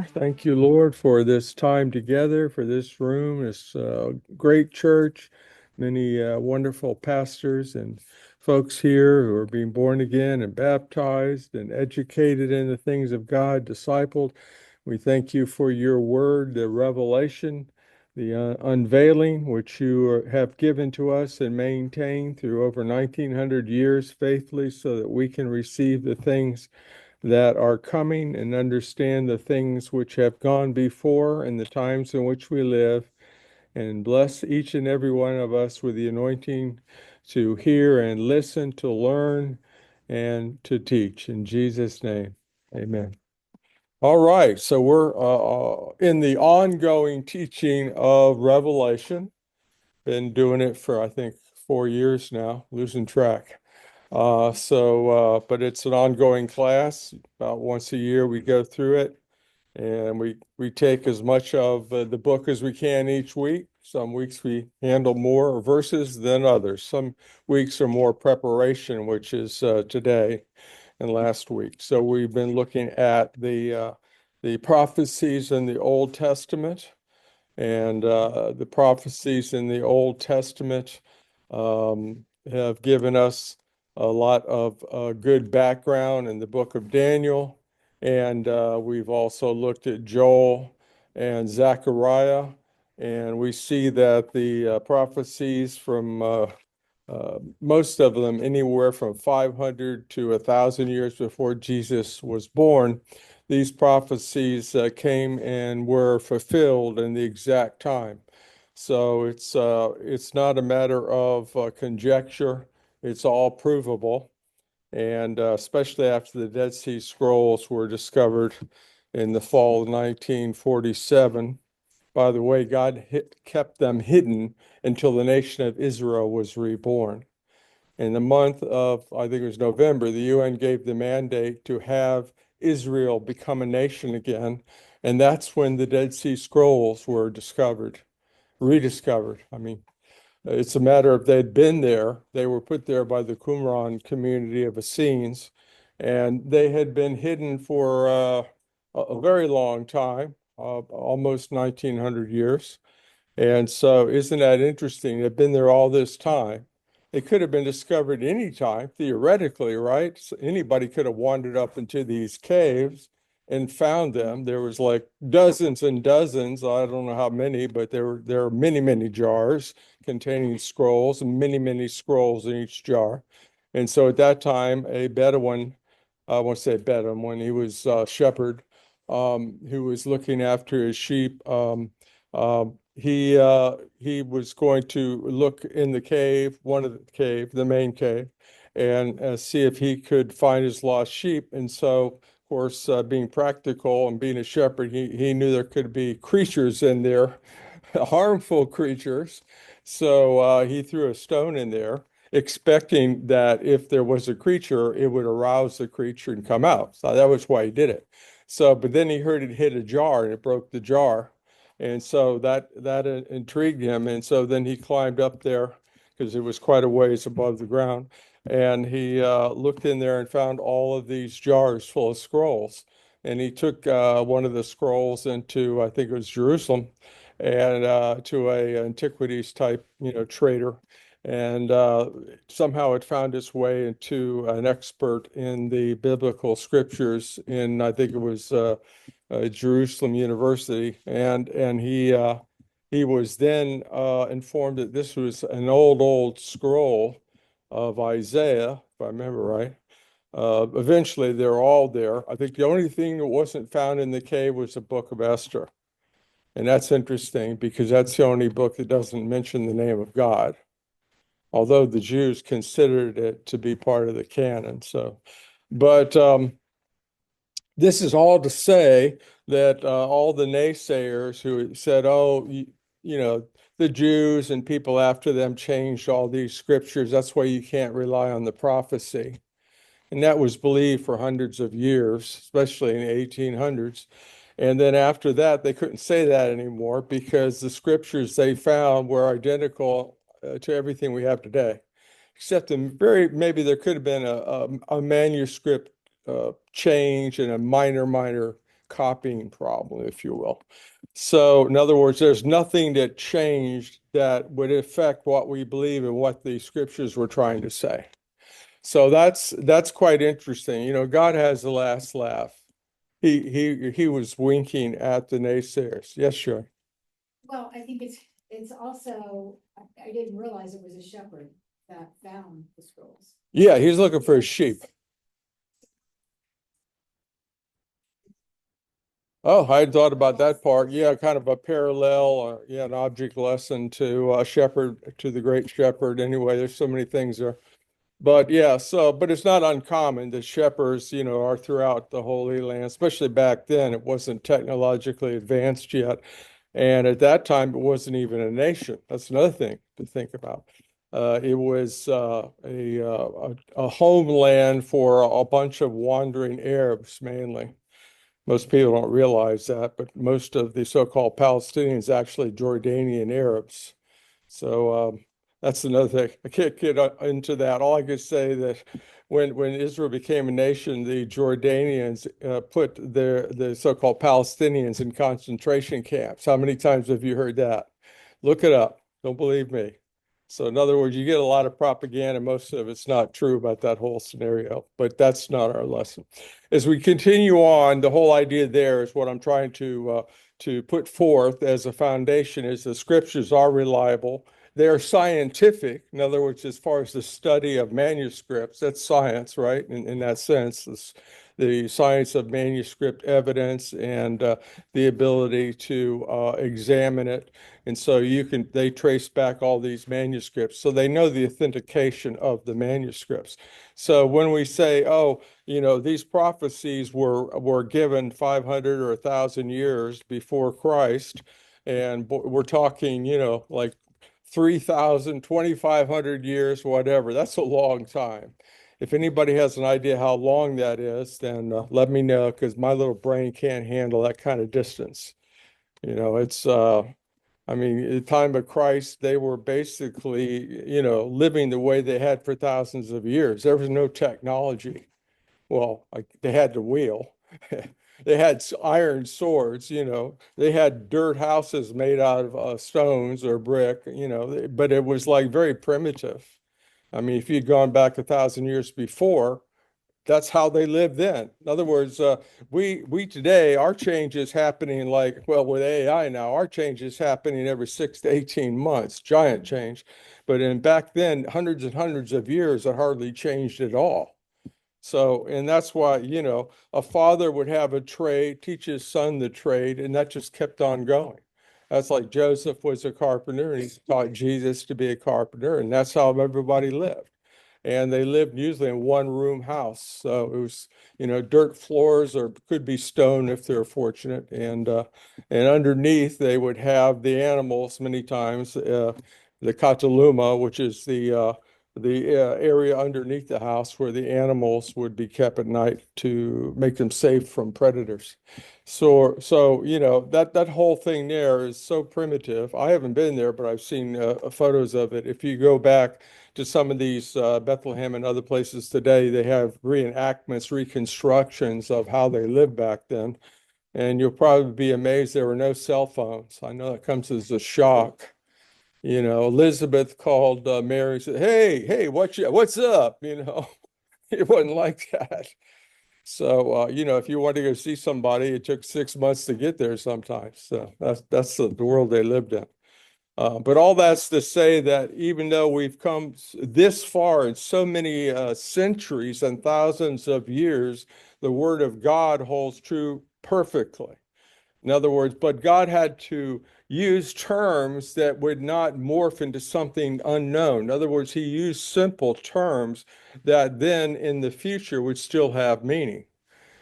Thank you, Lord, for this time together, for this room, this great church, many wonderful pastors and folks here who are being born again and baptized and educated in the things of God, discipled. We thank you for your word, the revelation, the unveiling, which you have given to us and maintained through over 1900 years faithfully so that we can receive the things that are coming and understand the things which have gone before and the times in which we live. And bless each and every one of us with the anointing to hear and listen, to learn, and to teach. In Jesus' name, amen. All right, so we're in the ongoing teaching of Revelation. Been doing it for, I think, 4 years now, losing track. But it's an ongoing class. About once a year, we go through it, and we take as much of the book as we can each week. Some weeks we handle more verses than others. Some weeks are more preparation, which is today and last week. So we've been looking at the prophecies in the Old Testament, and the prophecies in the Old Testament have given us a lot of good background in the book of Daniel. And we've also looked at Joel and Zechariah. And we see that the prophecies from most of them anywhere from 500 to 1,000 years before Jesus was born, these prophecies came and were fulfilled in the exact time. So it's not a matter of conjecture. It's all provable. And especially after the Dead Sea Scrolls were discovered in the fall of 1947. By the way, God kept them hidden until the nation of Israel was reborn. In the month of, I think it was November, the UN gave the mandate to have Israel become a nation again. And that's when the Dead Sea Scrolls were rediscovered. I mean, it's a matter of they'd been there. They were put there by the Qumran community of Essenes, and they had been hidden for a very long time, almost 1900 years. And so, isn't that interesting? They've been there all this time. They could have been discovered any time, theoretically, right? So anybody could have wandered up into these caves and found them. There was like dozens and dozens, I don't know how many, but there are many, many jars containing scrolls and many, many scrolls in each jar. And so at that time, a Bedouin, I won't say Bedouin, when he was a shepherd, who was looking after his sheep, he was going to look in the cave, one of the cave, the main cave, and see if he could find his lost sheep. And so, of course, being practical and being a shepherd, he knew there could be creatures in there, harmful creatures. So he threw a stone in there, expecting that if there was a creature, it would arouse the creature and come out. So that was why he did it. So, but then he heard it hit a jar and it broke the jar. And so that intrigued him. And so then he climbed up there because it was quite a ways above the ground. And he looked in there and found all of these jars full of scrolls. And he took one of the scrolls into, I think it was Jerusalem, and to a antiquities type, trader. And somehow it found its way into an expert in the biblical scriptures in, I think it was Jerusalem University, and he was then informed that this was an old scroll of Isaiah, if I remember right. Eventually, they're all there. I think the only thing that wasn't found in the cave was the Book of Esther, and that's interesting because that's the only book that doesn't mention the name of God, although the Jews considered it to be part of the canon. So, but this is all to say that all the naysayers who said, oh, the Jews and people after them changed all these scriptures. That's why you can't rely on the prophecy. And that was believed for hundreds of years, especially in the 1800s. And then after that, they couldn't say that anymore because the scriptures they found were identical to everything we have today, except maybe there could have been a manuscript change and a minor copying problem, if you will. So, in other words, there's nothing that changed that would affect what we believe and what the scriptures were trying to say. So that's quite interesting. You know, God has the last laugh. He was winking at the naysayers. Yes, sure. Well, I think it's also, I didn't realize it was a shepherd that found the scrolls. Yeah, he's looking for his sheep. Oh, I had thought about that part. Yeah, kind of a parallel, yeah, an object lesson to shepherd, to the great shepherd. Anyway, there's so many things there. But yeah, but it's not uncommon that shepherds, you know, are throughout the Holy Land, especially back then. It wasn't technologically advanced yet. And at that time, it wasn't even a nation. That's another thing to think about. It was a homeland for a bunch of wandering Arabs mainly. Most people don't realize that, but most of the so-called Palestinians actually Jordanian Arabs. So that's another thing. I can't get into that. All I can say that when Israel became a nation, the Jordanians put the so-called Palestinians in concentration camps. How many times have you heard that? Look it up. Don't believe me. So in other words, you get a lot of propaganda. Most of it's not true about that whole scenario, but that's not our lesson. As we continue on, the whole idea there is what I'm trying to put forth as a foundation is the scriptures are reliable. They are scientific. In other words, as far as the study of manuscripts, that's science, right? In that sense, the science of manuscript evidence and the ability to examine it. And so they trace back all these manuscripts. So they know the authentication of the manuscripts. So when we say, oh, you know, these prophecies were given 500 or 1,000 years before Christ, and we're talking, you know, like 3,000, 2,500 years, whatever. That's a long time. If anybody has an idea how long that is, then let me know because my little brain can't handle that kind of distance. You know, I mean, at the time of Christ, they were basically, you know, living the way they had for thousands of years. There was no technology. Well, like they had the wheel. They had iron swords, you know. They had dirt houses made out of stones or brick, you know, but it was like very primitive. I mean, if you'd gone back 1,000 years before, that's how they lived then. In other words, we today, our change is happening like, well, with AI now, our change is happening every 6 to 18 months, giant change. But in back then, hundreds and hundreds of years, it hardly changed at all. So, and that's why, you know, a father would have a trade, teach his son the trade, and that just kept on going. That's like Joseph was a carpenter, and he taught Jesus to be a carpenter, and that's how everybody lived. And they lived usually in one room house. So it was, you know, dirt floors or could be stone if they're fortunate. And underneath they would have the animals many times, the kataluma, which is the area underneath the house where the animals would be kept at night to make them safe from predators. So you know that whole thing there is so primitive. I haven't been there, but I've seen photos of it. If you go back to some of these Bethlehem and other places today, they have reenactments, reconstructions of how they lived back then, and you'll probably be amazed there were no cell phones. I know that comes as a shock. You know, Elizabeth called Mary and said, hey, what's up? You know, it wasn't like that. So, you know, if you want to go see somebody, it took 6 months to get there sometimes. So that's the world they lived in. But all that's to say that even though we've come this far in so many centuries and thousands of years, the Word of God holds true perfectly. In other words, but God had to use terms that would not morph into something unknown. In other words, he used simple terms that then in the future would still have meaning.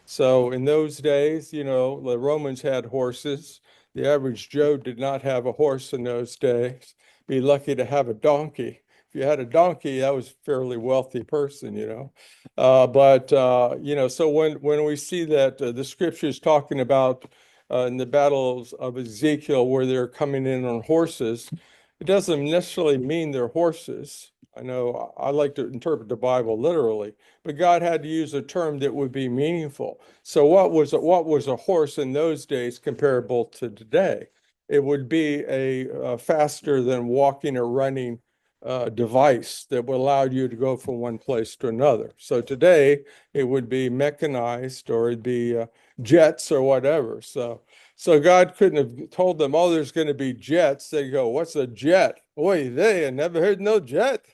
So in those days, you know, the Romans had horses. The average Joe did not have a horse in those days. Be lucky to have a donkey. If you had a donkey, that was a fairly wealthy person, you know. You know, so when we see that the scriptures talking about in the battles of Ezekiel where they're coming in on horses, It doesn't necessarily mean they're horses. I know I like to interpret the Bible literally, but God had to use a term that would be meaningful. So what was a horse in those days comparable to today? It would be a faster than walking or running device that would allow you to go from one place to another. So today it would be mechanized or it'd be jets or whatever. So God couldn't have told them, oh, there's going to be jets. They go, what's a jet? Boy, they had never heard no jet.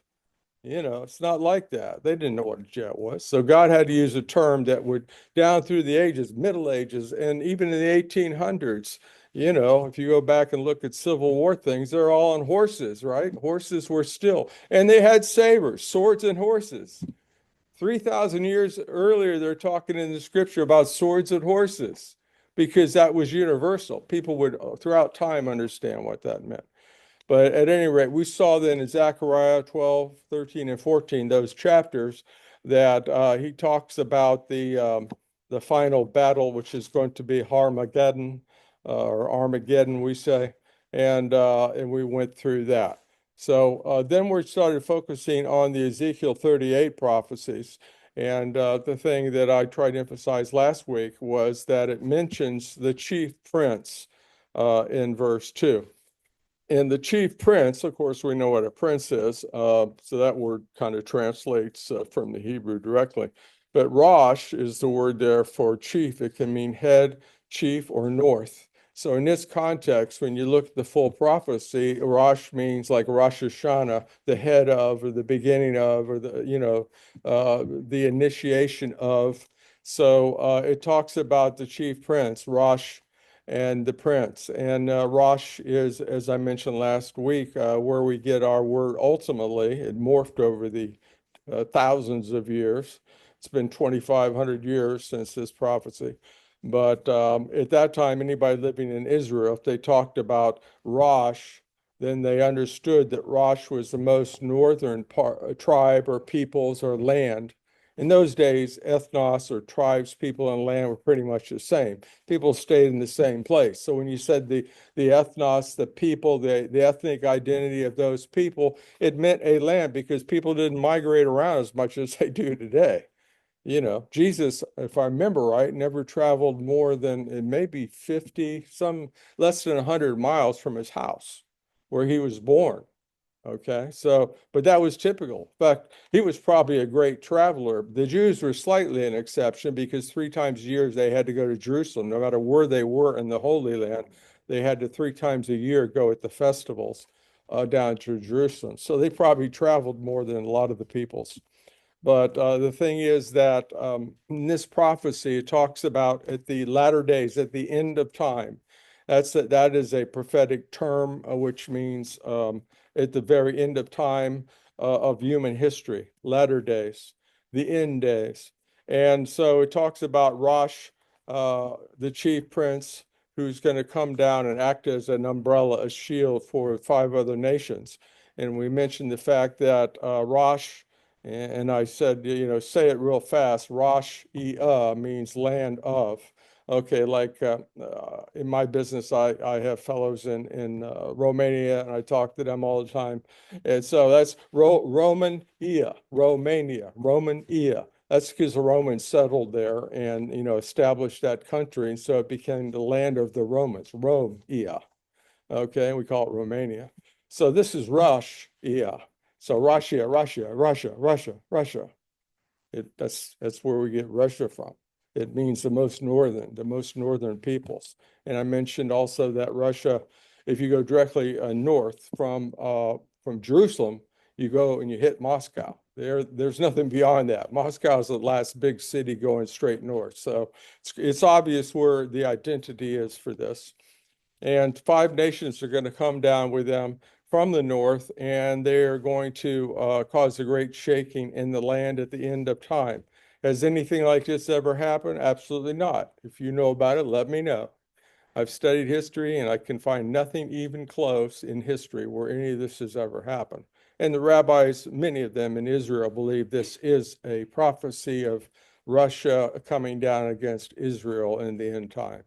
It's not like that. They didn't know what a jet was. So God had to use a term that would, down through the ages, Middle Ages, and even in the 1800s, if you go back and look at Civil War things, they're all on horses, right? Horses were still, and they had sabers, swords, and horses. 3,000 years earlier, they're talking in the scripture about swords and horses because that was universal. People would, throughout time, understand what that meant. But at any rate, we saw then in Zechariah 12, 13, and 14, those chapters, that he talks about the final battle, which is going to be Harmageddon, or Armageddon, we say, and we went through that. So then we started focusing on the Ezekiel 38 prophecies. And the thing that I tried to emphasize last week was that it mentions the chief prince in verse 2. And the chief prince, of course, we know what a prince is. So that word kind of translates from the Hebrew directly. But Rosh is the word there for chief. It can mean head, chief, or north. So in this context, when you look at the full prophecy, Rosh means like Rosh Hashanah, the head of, or the beginning of, or the initiation of. So it talks about the chief prince, Rosh, and the prince. And Rosh is, as I mentioned last week, where we get our word ultimately. It morphed over the thousands of years. It's been 2,500 years since this prophecy. But at that time, anybody living in Israel, if they talked about Rosh, then they understood that Rosh was the most northern tribe or peoples or land. In those days, ethnos or tribes, people and land were pretty much the same. People stayed in the same place. So when you said the ethnos, the people, the ethnic identity of those people, it meant a land because people didn't migrate around as much as they do today. Jesus, if I remember right, never traveled more than maybe 50, some less than 100 miles from his house where he was born. Okay, so, but that was typical. In fact, he was probably a great traveler. The Jews were slightly an exception because 3 times a year they had to go to Jerusalem, no matter where they were in the Holy Land. They had to 3 times a year go at the festivals down to Jerusalem. So they probably traveled more than a lot of the peoples. But the thing is that in this prophecy, it talks about at the latter days, at the end of time. That is a prophetic term, which means at the very end of time of human history, latter days, the end days. And so it talks about Rosh, the chief prince, who's going to come down and act as an umbrella, a shield for 5 other nations. And we mentioned the fact that Rosh, and I said, say it real fast. Rosh means land of. Okay, like in my business, I have fellows in Romania, and I talk to them all the time. And so that's Romania, Romania. That's because the Romans settled there and established that country, and so it became the land of the Romans, Romania. Okay, we call it Romania. So this is Russia. So Russia. That's where we get Russia from. It means the most northern peoples. And I mentioned also that Russia, if you go directly north from Jerusalem, you go and you hit Moscow. There's nothing beyond that. Moscow is the last big city going straight north. So it's obvious where the identity is for this. And 5 nations are going to come down with them from the north, and they're going to cause a great shaking in the land at the end of time. Has anything like this ever happened? Absolutely not. If you know about it, let me know. I've studied history, and I can find nothing even close in history where any of this has ever happened. And the rabbis, many of them in Israel, believe this is a prophecy of Russia coming down against Israel in the end time.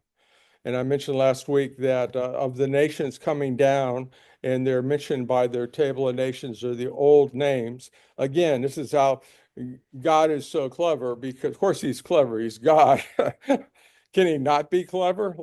And I mentioned last week that of the nations coming down and they're mentioned by their table of nations or the old names. Again, this is how God is so clever because, of course, he's clever. He's God. Can he not be clever?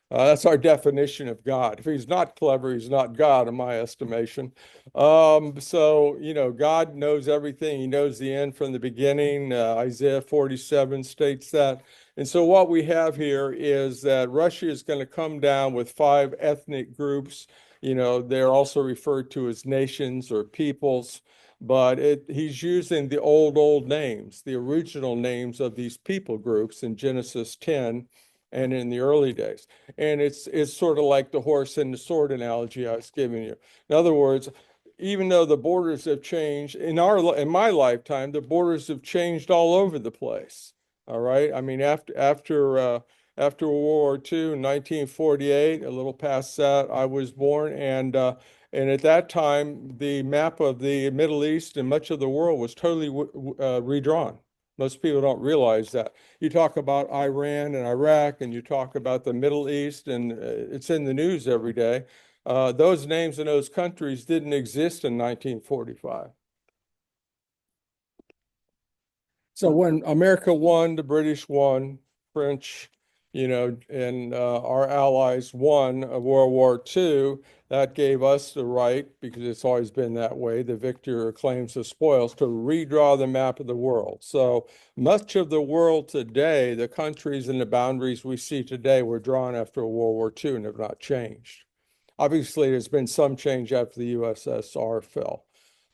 That's our definition of God. If he's not clever, he's not God, in my estimation. So, God knows everything. He knows the end from the beginning. Isaiah 47 states that. And so what we have here is that Russia is going to come down with 5 ethnic groups. They're also referred to as nations or peoples, but he's using the old names, the original names of these people groups in Genesis 10 and in the early days. And it's sort of like the horse and the sword analogy I was giving you. In other words, even though the borders have changed in my lifetime, the borders have changed all over the place. All right. I mean, after World War II, in 1948, a little past that, I was born, and at that time, the map of the Middle East and much of the world was totally redrawn. Most people don't realize that. You talk about Iran and Iraq, and you talk about the Middle East, and it's in the news every day. Those names in those countries didn't exist in 1945. So when America won, the British won, French, and our allies won World War II, that gave us the right, because it's always been that way, the victor claims the spoils, to redraw the map of the world. So much of the world today, the countries and the boundaries we see today were drawn after World War II and have not changed. Obviously, there's been some change after the USSR fell,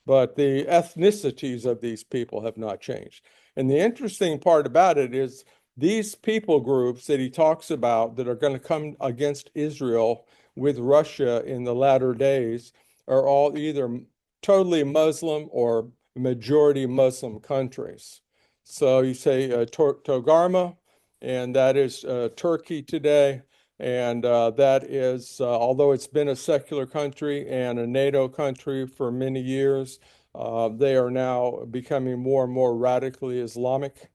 but the ethnicities of these people have not changed. And the interesting part about it is these people groups that he talks about that are going to come against Israel with Russia in the latter days are all either totally Muslim or majority Muslim countries. So you say Togarma, and that is Turkey today. And that is, although it's been a secular country and a NATO country for many years, they are now becoming more and more radically Islamic.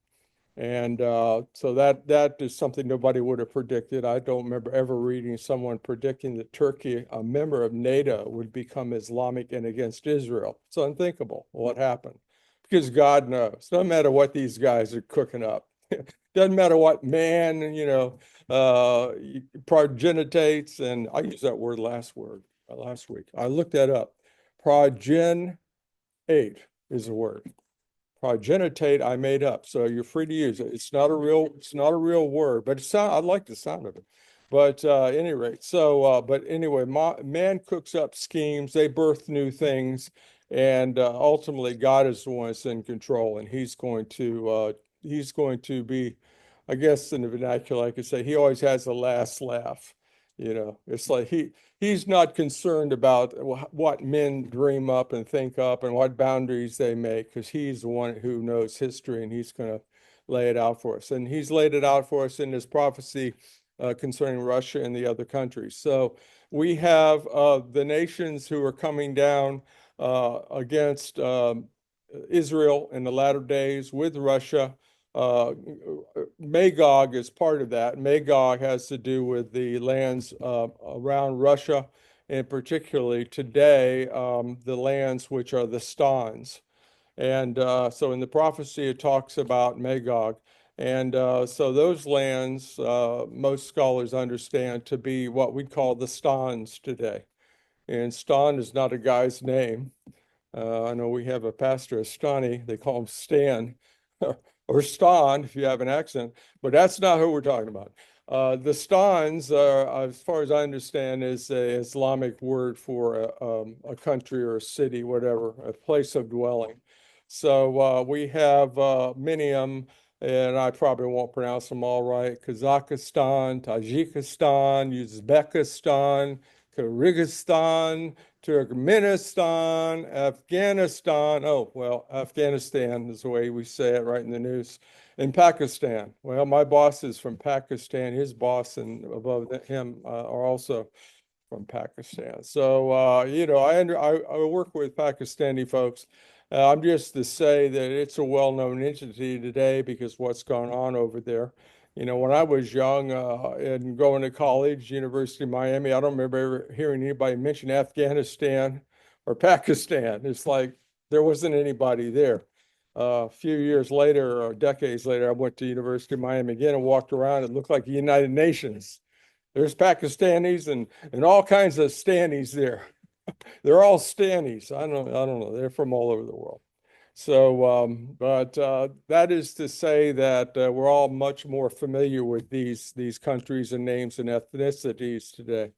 And so that is something nobody would have predicted. I don't remember ever reading someone predicting that Turkey, a member of NATO, would become Islamic and against Israel. It's unthinkable what happened because God knows. No matter what these guys are cooking up. Doesn't matter what man, progenitates, and I used that word last week. I looked that up. Progenate is the word. Progenitate I made up, so you're free to use it. It's not a real word, but I like the sound of it. But any rate, but anyway, man cooks up schemes, they birth new things, and ultimately God is the one that's in control, and he's going to be, I guess in the vernacular, I could say, he always has the last laugh. It's like he's not concerned about what men dream up and think up and what boundaries they make, because he's the one who knows history and he's going to lay it out for us. And he's laid it out for us in his prophecy concerning Russia and the other countries. So we have the nations who are coming down against Israel in the latter days with Russia. Magog is part of that. Magog has to do with the lands around Russia, and particularly today, the lands which are the Stans. And so in the prophecy, it talks about Magog. And so those lands, most scholars understand to be what we call the Stans today. And Stan is not a guy's name. I know we have a pastor, Stani, they call him Stan, or Stan if you have an accent, but that's not who we're talking about. The Stans, as far as I understand, is an Islamic word for a country or a city, whatever, a place of dwelling. So we have many of them, and I probably won't pronounce them all right. Kazakhstan, Tajikistan, Uzbekistan, Kyrgyzstan, Turkmenistan, Afghanistan. Oh, well, Afghanistan is the way we say it right in the news. And Pakistan. Well, my boss is from Pakistan. His boss and above him are also from Pakistan. So, I work with Pakistani folks. I'm just to say that it's a well-known entity today because what's gone on over there. You know, when I was young and going to college, University of Miami, I don't remember ever hearing anybody mention Afghanistan or Pakistan. It's like there wasn't anybody there. A few years later or decades later, I went to University of Miami again and walked around. It looked like the United Nations. There's Pakistanis and all kinds of Stanis there. They're all Stanis. I don't know. They're from all over the world. So, but that is to say that we're all much more familiar with these countries and names and ethnicities today.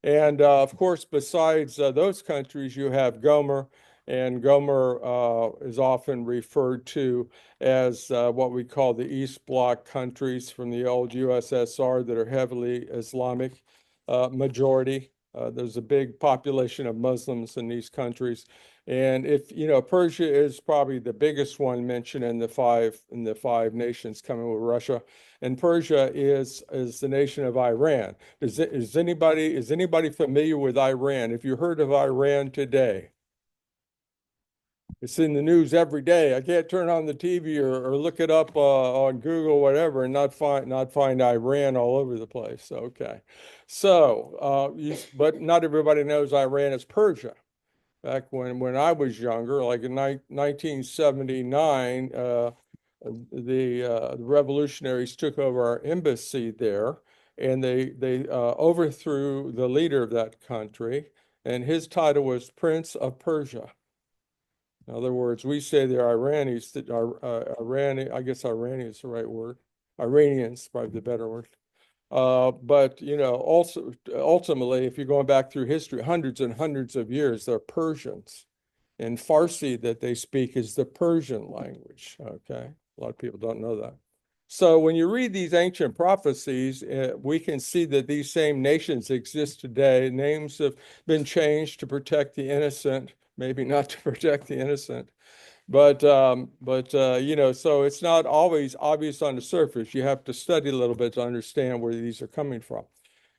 And of course, besides those countries, you have Gomer, and Gomer is often referred to as what we call the East Bloc countries from the old USSR that are heavily Islamic majority. There's a big population of Muslims in these countries. And if you know, Persia is probably the biggest one mentioned in the five nations coming with Russia. And Persia is the nation of Iran. Is anybody familiar with Iran? If you heard of Iran today, it's in the news every day. I can't turn on the TV or look it up on Google or whatever and not find Iran all over the place. Okay, so but not everybody knows Iran is Persia. Back when I was younger, like in 1979, the revolutionaries took over our embassy there, and they overthrew the leader of that country, and his title was Prince of Persia. In other words, we say they're Iranis, that are Iranian. I guess Iranian is the right word. Iranians, probably the better word. But you know, also ultimately, if you're going back through history, hundreds and hundreds of years, they're Persians. And Farsi that they speak is the Persian language. Okay, a lot of people don't know that. So when you read these ancient prophecies, we can see that these same nations exist today. Names have been changed to protect the innocent, maybe not to protect the innocent. But you know, so it's not always obvious on the surface. You have to study a little bit to understand where these are coming from.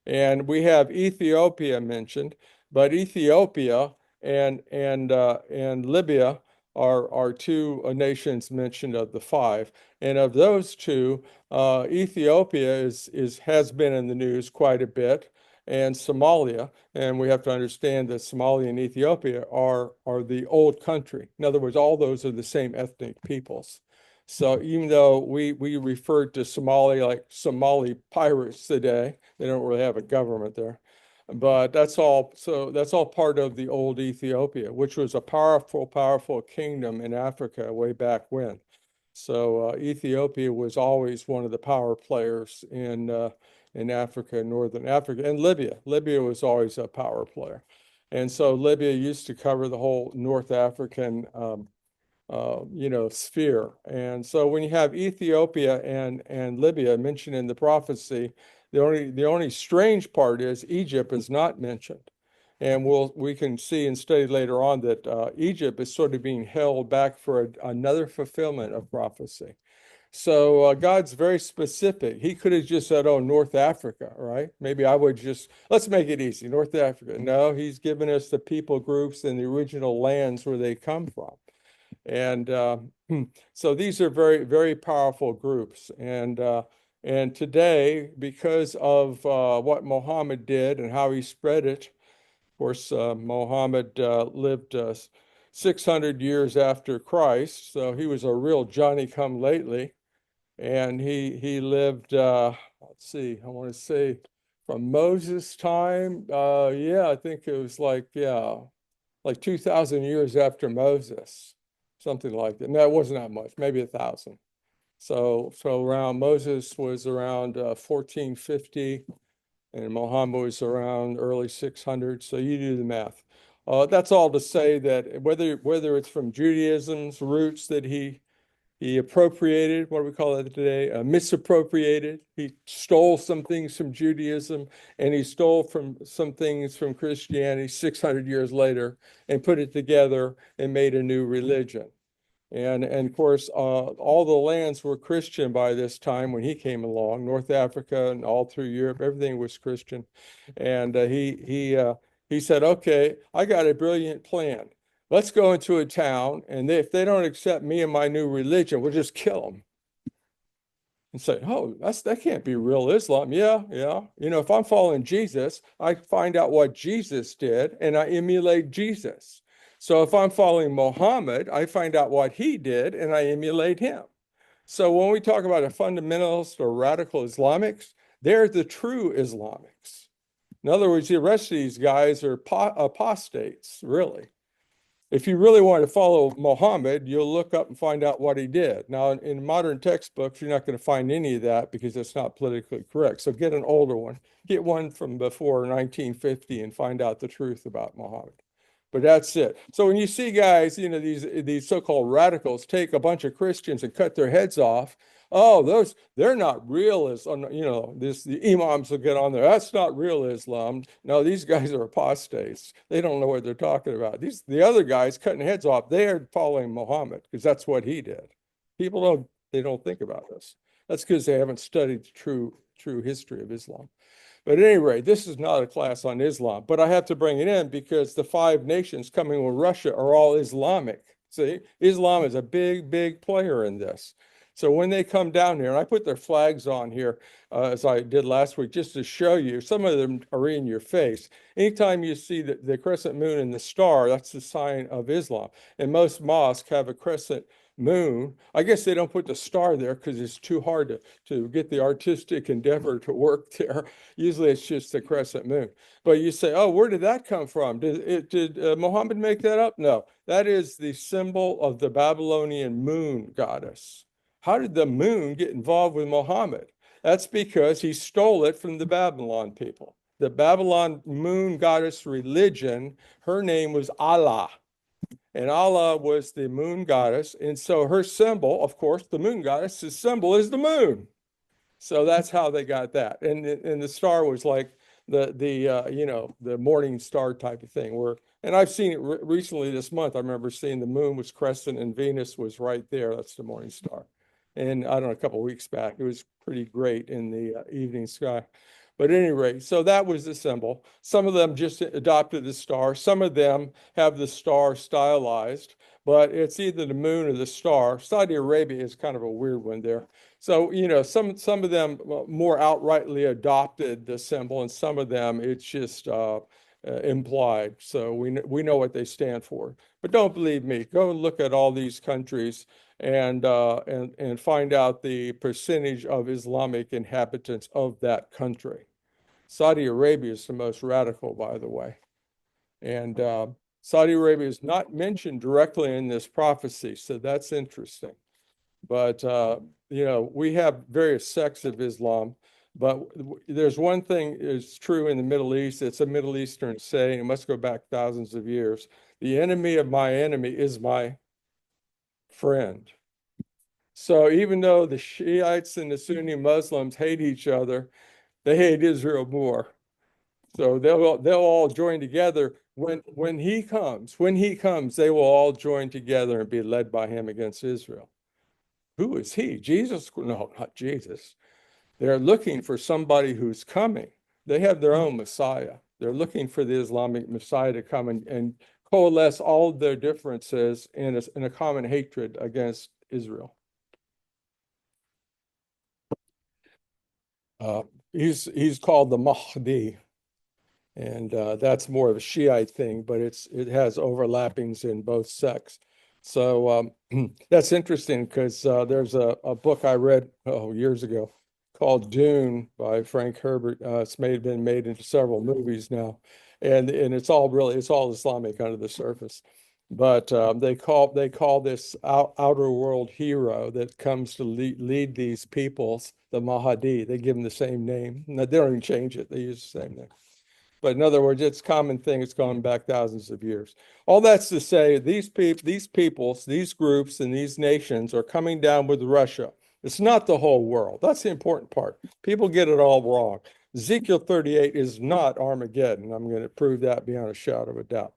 And we have Ethiopia mentioned, but Ethiopia and Libya are two nations mentioned of the five. And of those two, Ethiopia has been in the news quite a bit, and Somalia. And we have to understand that Somalia and Ethiopia are the old country. In other words, all those are the same ethnic peoples. So even though we refer to Somalia like Somali pirates today, they don't really have a government there. But that's all. So that's all part of the old Ethiopia, which was a powerful kingdom in Africa way back when. So Ethiopia was always one of the power players in Africa, Northern Africa, and Libya. Libya was always a power player. And so Libya used to cover the whole North African you know, sphere. And so when you have Ethiopia and Libya mentioned in the prophecy, the only strange part is Egypt is not mentioned. And we can see and study later on that Egypt is sort of being held back for another fulfillment of prophecy. So God's very specific. He could have just said, "Oh, North Africa," right? Maybe I would just let's make it easy, North Africa. No, He's given us the people groups and the original lands where they come from. And so these are very powerful groups. And today, because of what Muhammad did and how he spread it, of course, Muhammad lived 600 years after Christ, so he was a real Johnny-come-lately. And he lived, let's see, I want to say from Moses' time, yeah, I think it was like, yeah, like 2,000 years after Moses, something like that. No, it wasn't that much, maybe 1,000. So around Moses was around 1450, and Muhammad was around early 600. So you do the math. That's all to say that whether it's from Judaism's roots that he appropriated, what do we call that today? Misappropriated. He stole some things from Judaism, and he stole from some things from Christianity 600 years later and put it together and made a new religion. And of course, all the lands were Christian by this time when he came along. North Africa and all through Europe, everything was Christian. And he said, "Okay, I got a brilliant plan. Let's go into a town, and if they don't accept me and my new religion, we'll just kill them." and say, oh, that can't be real Islam. Yeah, yeah. If I'm following Jesus, I find out what Jesus did and I emulate Jesus. So if I'm following Muhammad, I find out what he did and I emulate him. So when we talk about a fundamentalist or radical Islamics, they're the true Islamics. In other words, the rest of these guys are apostates, really. If you really want to follow Muhammad, you'll look up and find out what he did. Now, in modern textbooks, you're not going to find any of that because it's not politically correct. So get an older one. Get one from before 1950 and find out the truth about Muhammad. But that's it. So when you see guys, these so-called radicals take a bunch of Christians and cut their heads off, oh, they're not real Islam. The imams will get on there. That's not real Islam. No, these guys are apostates. They don't know what they're talking about. The other guys cutting heads off, they are following Muhammad because that's what he did. They don't think about this. That's because they haven't studied the true history of Islam. But at any rate, this is not a class on Islam, but I have to bring it in because the 5 nations coming with Russia are all Islamic. See, Islam is a big, big player in this. So when they come down here, and I put their flags on here, as I did last week, just to show you, some of them are in your face. Anytime you see the crescent moon and the star, that's the sign of Islam. And most mosques have a crescent moon. I guess they don't put the star there because it's too hard to get the artistic endeavor to work there. Usually it's just the crescent moon. But you say, oh, where did that come from? Did Muhammad make that up? No, that is the symbol of the Babylonian moon goddess. How did the moon get involved with Muhammad? That's because he stole it from the Babylon people. The Babylon moon goddess religion, her name was Allah. And Allah was the moon goddess. And so her symbol, of course, the moon goddess's symbol is the moon. So that's how they got that. And the star was like the morning star type of thing. And I've seen it recently this month. I remember seeing the moon was crescent and Venus was right there. That's the morning star. And I don't know, a couple of weeks back, it was pretty great in the evening sky. But at any rate, so that was the symbol. Some of them just adopted the star. Some of them have the star stylized, but it's either the moon or the star. Saudi Arabia is kind of a weird one there. So, some of them more outrightly adopted the symbol, and some of them it's just implied. So we know what they stand for. But don't believe me. Go and look at all these countries and find out the percentage of Islamic inhabitants of that country. Saudi Arabia is the most radical, by the way. And Saudi Arabia is not mentioned directly in this prophecy, so that's interesting. But, we have various sects of Islam, but there's one thing is true in the Middle East. It's a Middle Eastern saying. It must go back thousands of years. The enemy of my enemy is my friend. So even though the Shiites and the Sunni Muslims hate each other, they hate Israel more. So they'll all join together when he comes. When he comes, they will all join together and be led by him against Israel. Who is he? Jesus? No, not Jesus. They're looking for somebody who's coming. They have their own Messiah. They're looking for the Islamic Messiah to come and coalesce all of their differences in a common hatred against Israel. He's called the Mahdi, and that's more of a Shiite thing, but it has overlappings in both sects. So that's interesting because there's a book I read years ago called Dune by Frank Herbert. It's been made into several movies now, and it's all Islamic under the surface. But they call this outer world hero that comes to lead these peoples the Mahdi. They give him the same name. No, they don't even change it. They use the same name. But in other words, it's a common thing. It's gone back thousands of years. All that's to say, these peoples, these groups, and these nations are coming down with Russia. It's not the whole world. That's the important part. People get it all wrong. Ezekiel 38 is not Armageddon. I'm going to prove that beyond a shadow of a doubt.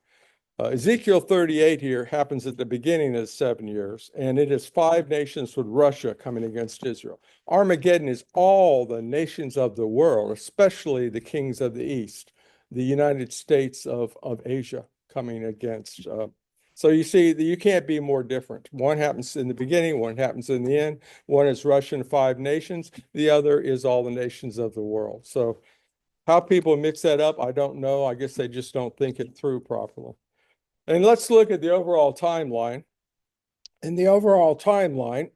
Ezekiel 38 here happens at the beginning of the 7 years, and it is 5 nations with Russia coming against Israel. Armageddon is all the nations of the world, especially the kings of the East, the United States of Asia coming against So you see that you can't be more different. One happens in the beginning, one happens in the end. One is Russian 5 nations. The other is all the nations of the world. So how people mix that up, I don't know. I guess they just don't think it through properly. And let's look at the overall timeline. In the overall timeline,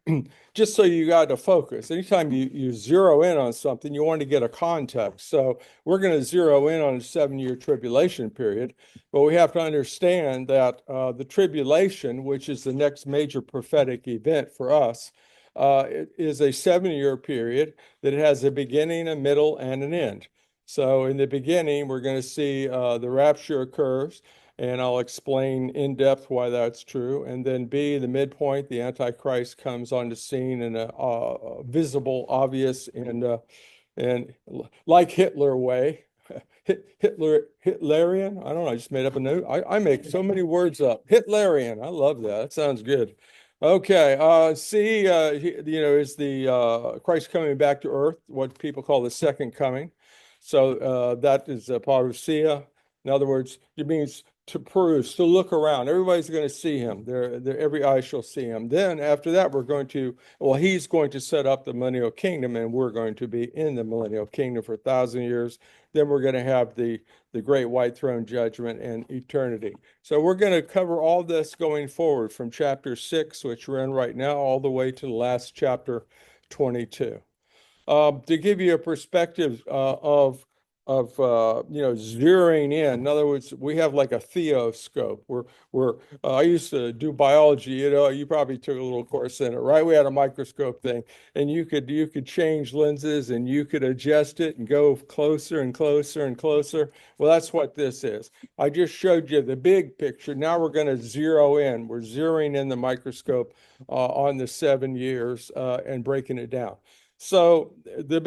just so you got to focus, anytime you zero in on something, you want to get a context. So we're going to zero in on a 7-year tribulation period, but we have to understand that the tribulation, which is the next major prophetic event for us, it is a 7-year period that has a beginning, a middle, and an end. So in the beginning, we're going to see the rapture occurs. And I'll explain in depth why that's true. And then B, the midpoint, the Antichrist comes on the scene in a visible, obvious, and like Hitler way. Hitlerian? I don't know. I just made up a new. I make so many words up. Hitlerian. I love that. That sounds good. Okay. C, is the Christ coming back to earth, what people call the second coming. So that is parousia. In other words, it means to peruse, to look around. Everybody's going to see him. Every eye shall see him. Then after that, he's going to set up the millennial kingdom, and we're going to be in the millennial kingdom for 1,000 years. Then we're going to have the great white throne judgment and eternity. So we're going to cover all this going forward from chapter 6, which we're in right now, all the way to the last chapter 22. To give you a perspective of zeroing in. In other words, we have like a theoscope. I used to do biology. You probably took a little course in it, right? We had a microscope thing, and you could change lenses and you could adjust it and go closer and closer and closer. Well, that's what this is. I just showed you the big picture. Now we're going to zero in. We're zeroing in the microscope on the 7 years and breaking it down. So the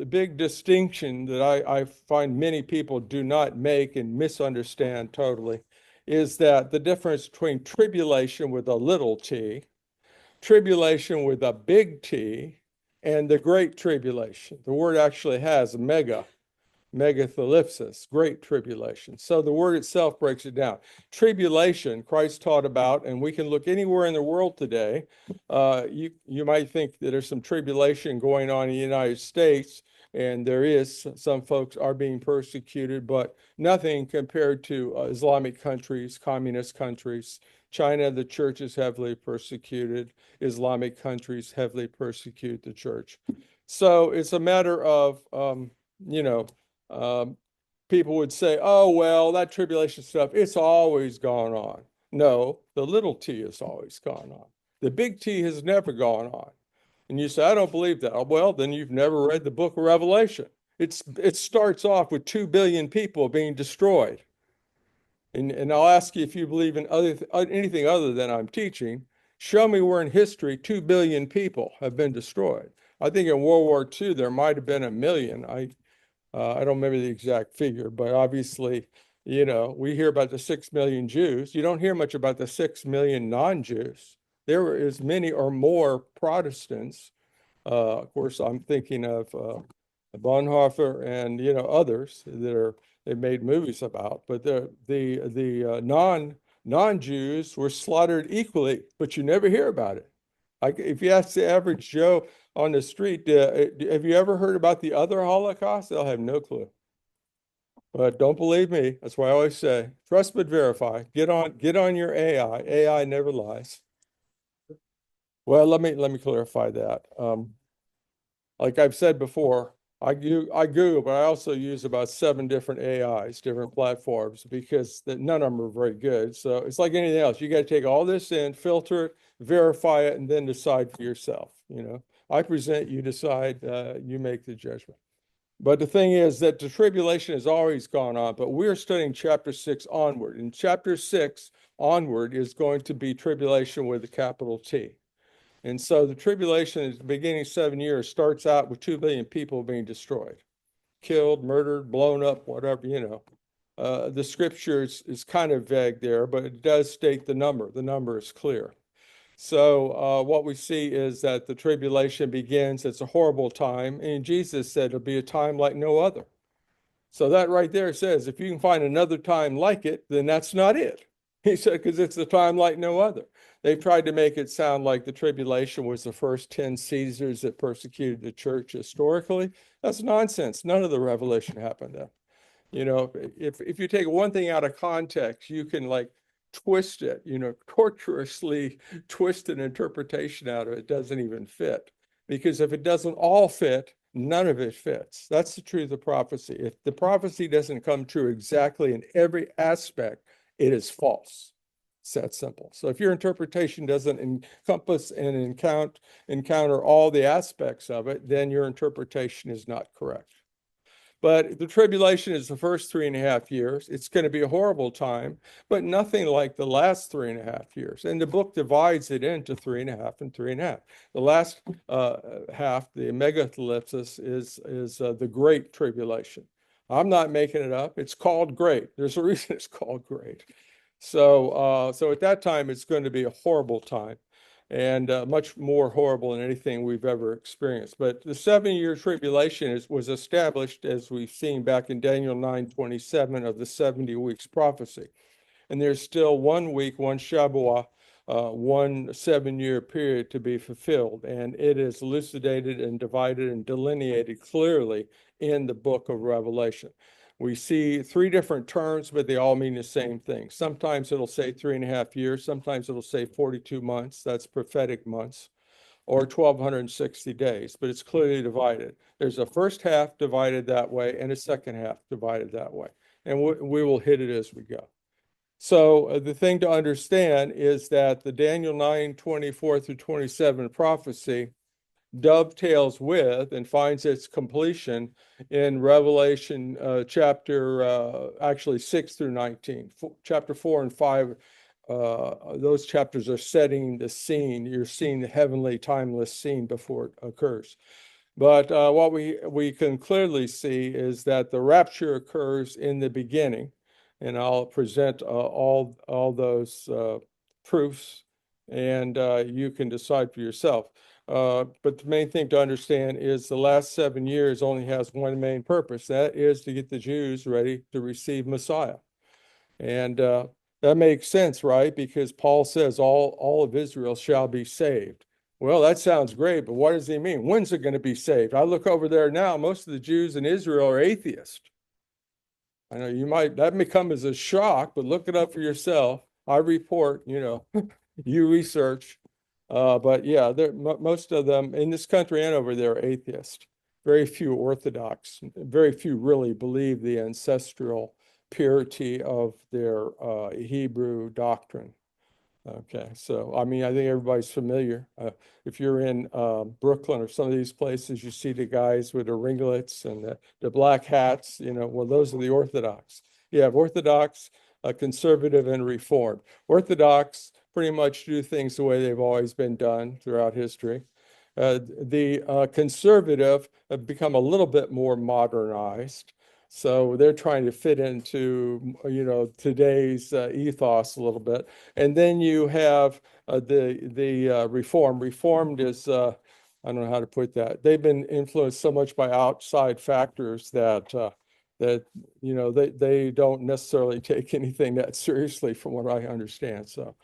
big distinction that I find many people do not make and misunderstand totally is that the difference between tribulation with a little t, tribulation with a big T, and the great tribulation. The word actually has megathalipsis, great tribulation. So the word itself breaks it down. Tribulation, Christ taught about, and we can look anywhere in the world today. You might think that there's some tribulation going on in the United States, and there is. Some folks are being persecuted, but nothing compared to Islamic countries, communist countries. China, the church is heavily persecuted. Islamic countries heavily persecute the church. So it's a matter of, people would say, oh, well, that tribulation stuff, it's always gone on. No, the little t has always gone on. The big T has never gone on. And you say, I don't believe that. Well, then you've never read the book of Revelation. It starts off with 2 billion people being destroyed. And I'll ask you if you believe in anything other than I'm teaching. Show me where in history 2 billion people have been destroyed. I think in World War II, there might have been 1 million. I don't remember the exact figure, but obviously, we hear about the 6 million Jews. You don't hear much about the 6 million non-Jews. There were as many or more Protestants. Of course, I'm thinking of Bonhoeffer and others that they made movies about. But the non-Jews were slaughtered equally, but you never hear about it. Like if you ask the average Joe on the street, have you ever heard about the other Holocaust? They'll have no clue. But don't believe me. That's why I always say, trust but verify. Get on your AI. AI never lies. Well, let me clarify that. Like I've said before, I Google, but I also use about 7 different AIs, different platforms, because none of them are very good. So it's like anything else. You got to take all this in, filter it, verify it, and then decide for yourself. I present, you decide, you make the judgment. But the thing is that the tribulation has always gone on, but we're studying chapter 6 onward. And chapter 6 onward is going to be tribulation with a capital T. And so the tribulation at the beginning of 7 years starts out with 2 billion people being destroyed, killed, murdered, blown up, whatever, The scripture is kind of vague there, but it does state the number. The number is clear. So what we see is that the tribulation begins. It's a horrible time. And Jesus said it'll be a time like no other. So that right there says if you can find another time like it, then that's not it. He said, because it's a time like no other. They've tried to make it sound like the tribulation was the first 10 Caesars that persecuted the church historically. That's nonsense. None of the revelation happened then. You know, if you take one thing out of context, you can like twist it, you know, tortuously twist an interpretation out of it. It doesn't even fit. Because if it doesn't all fit, none of it fits. That's the truth of prophecy. If the prophecy doesn't come true exactly in every aspect, it is false. It's that simple. So if your interpretation doesn't encompass and encounter all the aspects of it, then your interpretation is not correct. But the tribulation is the first 3.5 years. It's going to be a horrible time, but nothing like the last 3.5 years. And the book divides it into 3.5 and 3.5. The last half, the megathlipsis, is the Great Tribulation. I'm not making it up. It's called great. There's a reason it's called great. So at that time, it's going to be a horrible time and much more horrible than anything we've ever experienced. But the 7-year tribulation was established, as we've seen back in Daniel 9:27 of the 70 weeks prophecy. And there's still 1 week, one Shabbat, 1 7-year period to be fulfilled. And it is elucidated and divided and delineated clearly in the book of Revelation. We see 3 different terms, but they all mean the same thing. Sometimes it'll say 3.5 years. Sometimes it'll say 42 months. That's prophetic months, or 1,260 days, but it's clearly divided. There's a first half divided that way and a second half divided that way. And we will hit it as we go. So the thing to understand is that the Daniel 9:24-27 prophecy dovetails with and finds its completion in Revelation chapter actually 6-19. Chapter 4 and 5, those chapters are setting the scene. You're seeing the heavenly timeless scene before it occurs. But what we can clearly see is that the rapture occurs in the beginning, and I'll present all those proofs, and you can decide for yourself. But the main thing to understand is the last 7 years only has one main purpose. That is to get the Jews ready to receive Messiah. And that makes sense, right? Because Paul says all of Israel shall be saved. Well, that sounds great, but what does he mean? When's it going to be saved? I look over there now, most of the Jews in Israel are atheists. I know that may come as a shock, but look it up for yourself. I report, you research. But yeah, most of them in this country and over there are atheists. Very few Orthodox, very few really believe the ancestral purity of their Hebrew doctrine. Okay, so I mean, I think everybody's familiar. If you're in Brooklyn or some of these places, you see the guys with the ringlets and the black hats, well, those are the Orthodox. You have Orthodox, conservative, and Reformed. Orthodox pretty much do things the way they've always been done throughout history. The conservative have become a little bit more modernized. So they're trying to fit into, today's ethos a little bit. And then you have the Reform. Reformed is, I don't know how to put that. They've been influenced so much by outside factors that they don't necessarily take anything that seriously, from what I understand. So,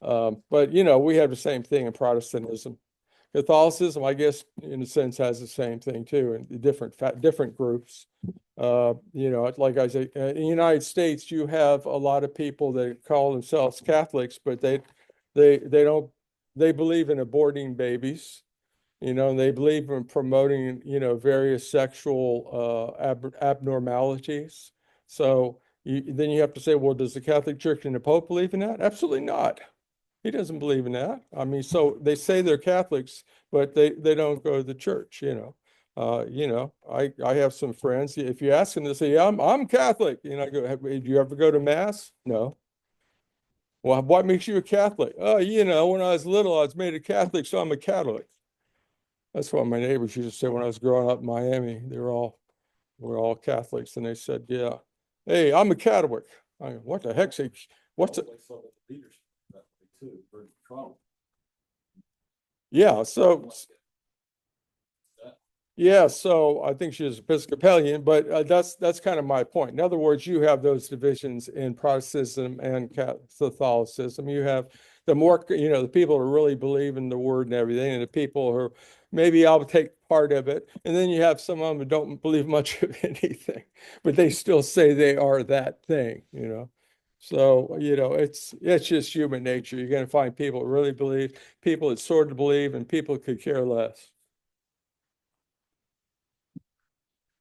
but we have the same thing in Protestantism. Catholicism, I guess, in a sense, has the same thing too, in different groups. Like I say, in the United States, you have a lot of people that call themselves Catholics, but they believe in aborting babies, and they believe in promoting, various sexual abnormalities. So then you have to say, well, does the Catholic Church and the Pope believe in that? Absolutely not. He doesn't believe in that. I mean, so they say they're Catholics, but they don't go to the church, I have some friends. If you ask them, they say, yeah, I'm Catholic. I go, do you ever go to mass? No. Well, what makes you a Catholic? Oh, when I was little, I was made a Catholic, so I'm a Catholic. That's what my neighbors used to say when I was growing up in Miami. We're all Catholics, and they said, yeah, hey, I'm a Catholic. I go, what the heck's it? What's it? Yeah, so Yeah, so I think she's Episcopalian, but that's kind of my point. In other words, you have those divisions in Protestantism and Catholicism. You have the more, the people who really believe in the word and everything, and the people who maybe I'll take part of it. And then you have some of them who don't believe much of anything, but they still say they are that thing. So, it's just human nature. You're going to find people who really believe, people that sort of believe, and people could care less.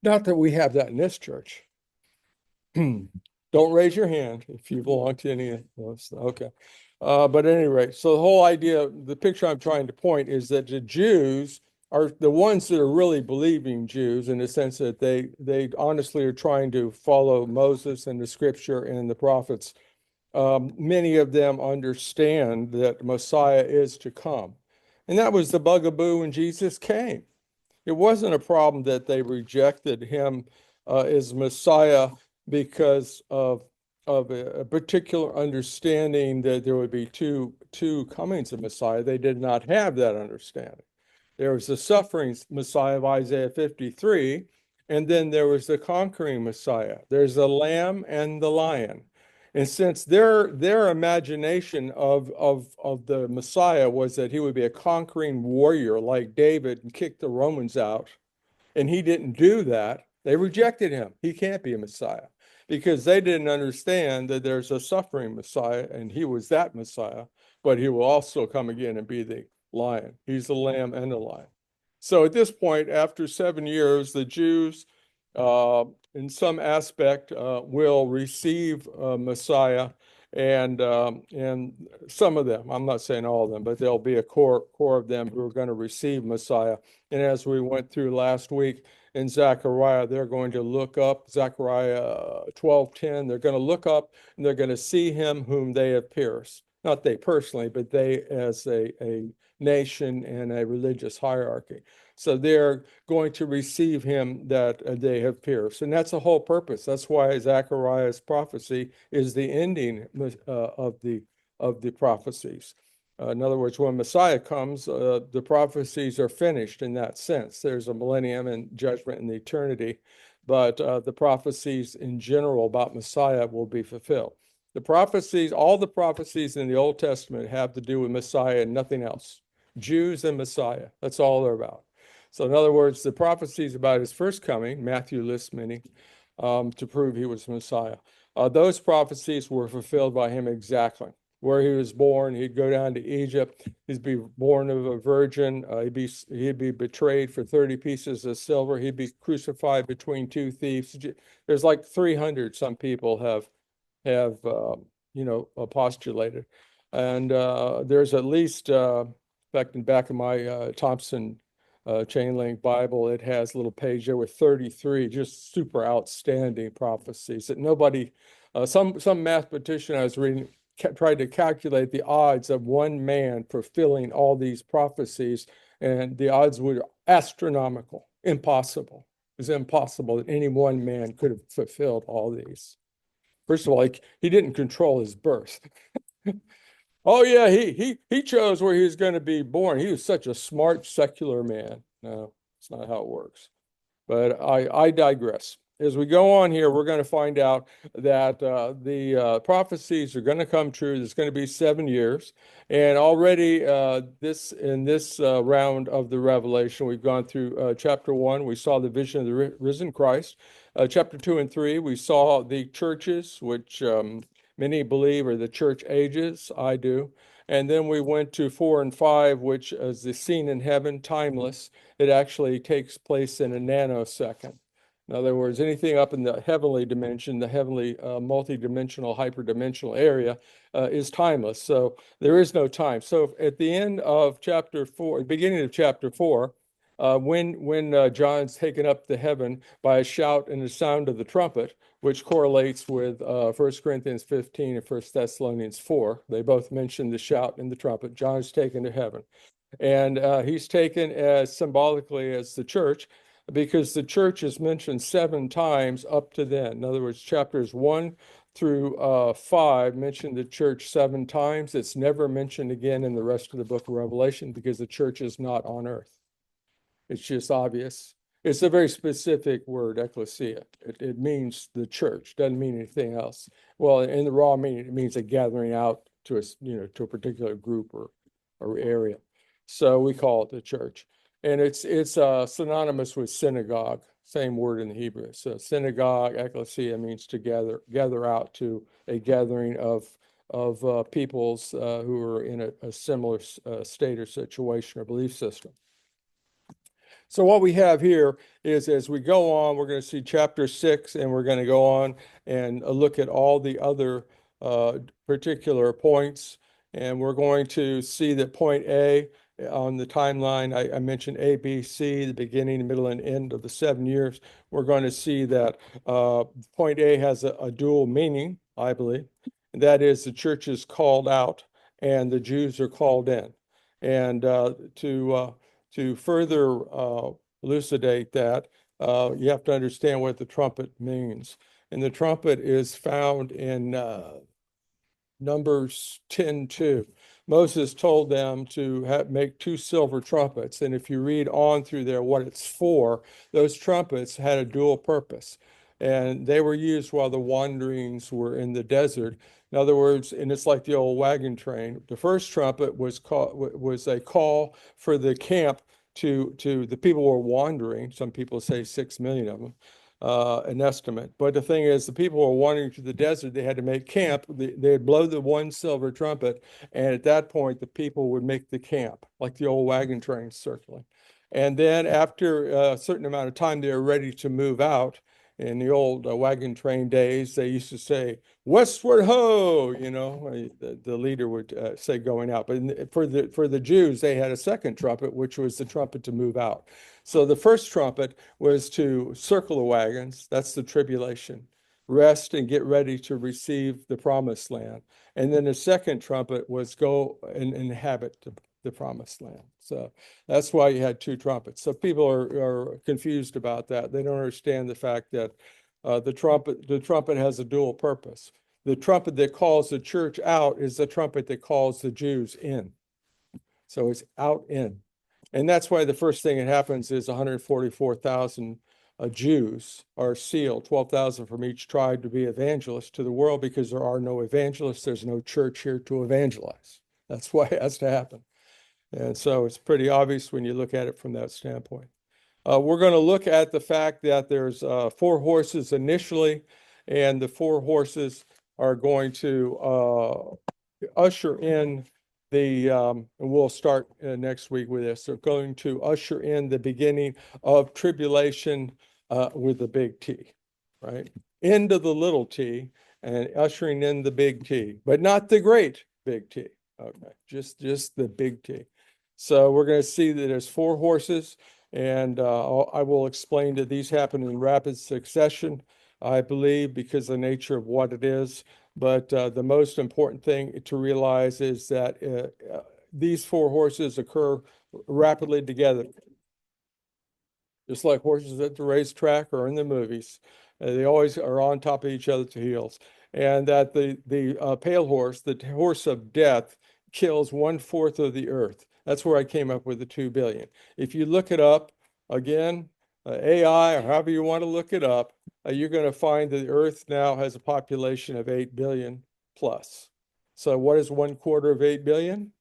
Not that we have that in this church. Don't raise your hand if you belong to any of those. Okay. But at any rate, so the whole idea, the picture I'm trying to point is that the Jews are the ones that are really believing Jews in the sense that they honestly are trying to follow Moses and the scripture and the prophets. Many of them understand that Messiah is to come. And that was the bugaboo when Jesus came. It wasn't a problem that they rejected him as Messiah because of a particular understanding that there would be two comings of Messiah. They did not have that understanding. There was the suffering Messiah of Isaiah 53, and then there was the conquering Messiah. There's the lamb and the lion. And since their imagination of the Messiah was that he would be a conquering warrior like David and kick the Romans out, and he didn't do that, they rejected him. He can't be a Messiah because they didn't understand that there's a suffering Messiah and he was that Messiah, but he will also come again and be the lion. He's the lamb and the lion. So at this point, after 7 years, the Jews, in some aspect, will receive Messiah, and some of them, I'm not saying all of them, but there'll be a core of them who are going to receive Messiah. And as we went through last week in Zechariah, they're going to look up Zechariah 12:10. They're going to look up and they're going to see him whom they have pierced. Not they personally, but they as a nation and a religious hierarchy. So they're going to receive him that they have pierced. And that's the whole purpose. That's why Zechariah's prophecy is the ending of the prophecies. In other words, when Messiah comes, the prophecies are finished in that sense. There's a millennium and judgment in the eternity, but the prophecies in general about Messiah will be fulfilled. The prophecies, all the prophecies in the Old Testament have to do with Messiah and nothing else. Jews and Messiah. That's all they're about. So in other words, the prophecies about his first coming, Matthew lists many, to prove he was Messiah. Those prophecies were fulfilled by him exactly. Where he was born, he'd go down to Egypt. He'd be born of a virgin. He'd be betrayed for 30 pieces of silver. He'd be crucified between two thieves. There's like 300 some people have postulated. And there's at least, in fact, in the back of my Thompson chain link Bible, it has a little page there with 33 just super outstanding prophecies that nobody, some mathematician I was reading tried to calculate the odds of one man fulfilling all these prophecies, and the odds were astronomical, impossible. It was impossible that any one man could have fulfilled all these. First of all, he didn't control his birth. Oh yeah, he chose where he was going to be born. He was such a smart secular man. No, it's not how it works. But I digress. As we go on here, we're going to find out that the prophecies are going to come true. There's going to be 7 years, and already in this round of the Revelation, we've gone through chapter 1. We saw the vision of the risen Christ. Chapter 2 and 3, we saw the churches, which many believe are the church ages. I do. And then we went to 4 and 5, which is the scene in heaven, timeless. It actually takes place in a nanosecond. In other words, anything up in the heavenly dimension, the heavenly multidimensional, hyperdimensional area is timeless. So there is no time. So at the end of chapter 4, beginning of chapter 4, when John's taken up to heaven by a shout and the sound of the trumpet, which correlates with 1 Corinthians 15 and 1 Thessalonians 4. They both mention the shout and the trumpet. John's taken to heaven. And he's taken as symbolically as the church, because the church is mentioned 7 times up to then. In other words, chapters 1 through 5 mention the church 7 times. It's never mentioned again in the rest of the book of Revelation because the church is not on earth. It's just obvious. It's a very specific word, ecclesia. It means the church, doesn't mean anything else. Well, in the raw meaning, it means a gathering out to to a particular group or area. So we call it the church. And it's synonymous with synagogue, same word in the Hebrew. So synagogue, ecclesia means to gather out to a gathering of peoples who are in a similar state or situation or belief system. So what we have here is, as we go on, we're going to see chapter 6, and we're going to go on and look at all the other particular points. And we're going to see that point A on the timeline, I mentioned A, B, C, the beginning, the middle, and end of the 7 years. We're going to see that point A has a dual meaning, I believe. And that is, the church is called out and the Jews are called in. And to further elucidate that, you have to understand what the trumpet means. And the trumpet is found in Numbers 10:2. Moses told them to make 2 silver trumpets. And if you read on through there what it's for, those trumpets had a dual purpose. And they were used while the wanderings were in the desert. In other words, and it's like the old wagon train. The first trumpet was a call for the camp to the people who were wandering. Some people say 6 million of them, an estimate. But the thing is, the people who were wandering to the desert, they had to make camp. They'd blow the 1 silver trumpet, and at that point, the people would make the camp, like the old wagon train circling. And then after a certain amount of time, they were ready to move out. In the old wagon train days, they used to say, "Westward ho!" The leader would say going out. But for the Jews, they had a second trumpet, which was the trumpet to move out. So the first trumpet was to circle the wagons. That's the tribulation. Rest and get ready to receive the promised land. And then the second trumpet was go and inhabit the promised land. So that's why you had 2 trumpets. So people are confused about that. They don't understand the fact that the trumpet has a dual purpose. The trumpet that calls the church out is the trumpet that calls the Jews in. So it's out in. And that's why the first thing that happens is 144,000 Jews are sealed, 12,000 from each tribe to be evangelists to the world, because there are no evangelists. There's no church here to evangelize. That's why it has to happen. And so it's pretty obvious when you look at it from that standpoint. We're going to look at the fact that there's 4 horses initially, and the 4 horses are going to usher in and we'll start next week with this. They're going to usher in the beginning of tribulation with the big T, right? End of the little t and ushering in the big T, but not the great big T. Okay, just the big T. So we're going to see that there's 4 horses, and I will explain that these happen in rapid succession, I believe, because of the nature of what it is. But the most important thing to realize is that these 4 horses occur rapidly together. Just like horses at the racetrack or in the movies. They always are on top of each other's heels. And that the pale horse, the horse of death, kills 1/4 of the earth. That's where I came up with the 2 billion. If you look it up, again, AI or however you want to look it up, you're going to find that the earth now has a population of 8 billion plus. So what is 1/4 of 8 billion?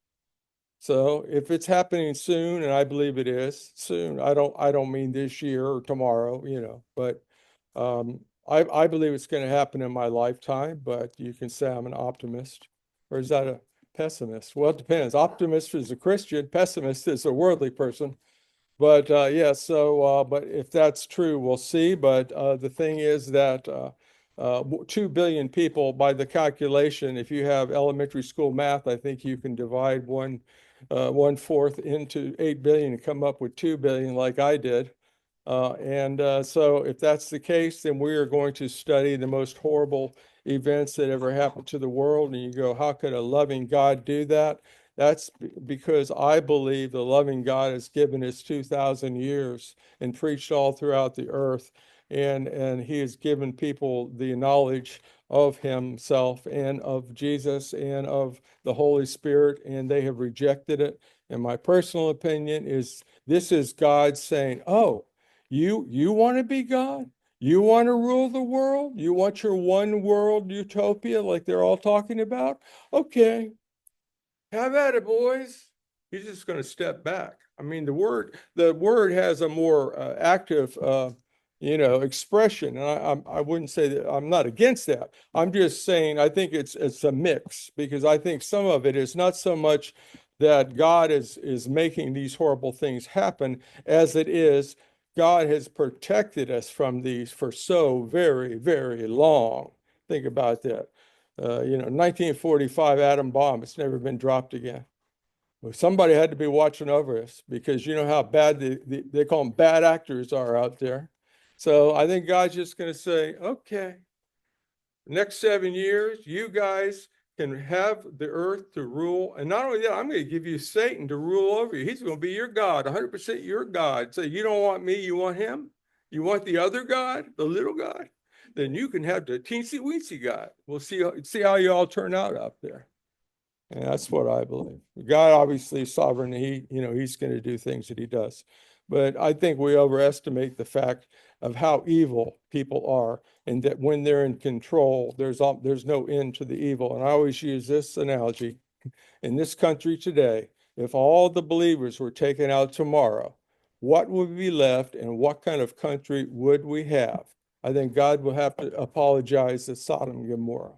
So if it's happening soon, and I believe it is soon, I don't mean this year or tomorrow, but I believe it's going to happen in my lifetime. But you can say I'm an optimist, or is that a pessimist? Well, it depends. Optimist is a Christian, pessimist is a worldly person. But yeah, so but if that's true, we'll see. But the thing is that 2 billion people, by the calculation, if you have elementary school math, I think you can divide 1/4 into 8 billion and come up with 2 billion, like I did. So if that's the case, then we are going to study the most horrible events that ever happened to the world. And you go, how could a loving God do that? That's because I believe the loving God has given us 2,000 years and preached all throughout the earth. And he has given people the knowledge of himself and of Jesus and of the Holy Spirit, and they have rejected it. And my personal opinion is this is God saying, oh, You want to be God? You want to rule the world? You want your one world utopia like they're all talking about? Okay, have at it, boys. He's just going to step back. I mean, the word has a more active, expression. And I wouldn't say that I'm not against that. I'm just saying I think it's a mix because I think some of it is not so much that God is making these horrible things happen as it is God has protected us from these for so very, very long. Think about that. 1945 atom bomb. It's never been dropped again. Well, somebody had to be watching over us because you know how bad they call them bad actors are out there. So I think God's just going to say, okay, next 7 years, you guys can have the earth to rule. And not only that, I'm going to give you Satan to rule over you. He's going to be your God, 100% your God. So you don't want me, you want him? You want the other God, the little God? Then you can have the teensy weensy God. We'll see how you all turn out there. And that's what I believe. God obviously is sovereign. He's going to do things that he does. But I think we overestimate the fact of how evil people are, and that when they're in control, there's no end to the evil. And I always use this analogy. In this country today, if all the believers were taken out tomorrow, what would be left and what kind of country would we have? I think God will have to apologize to Sodom and Gomorrah.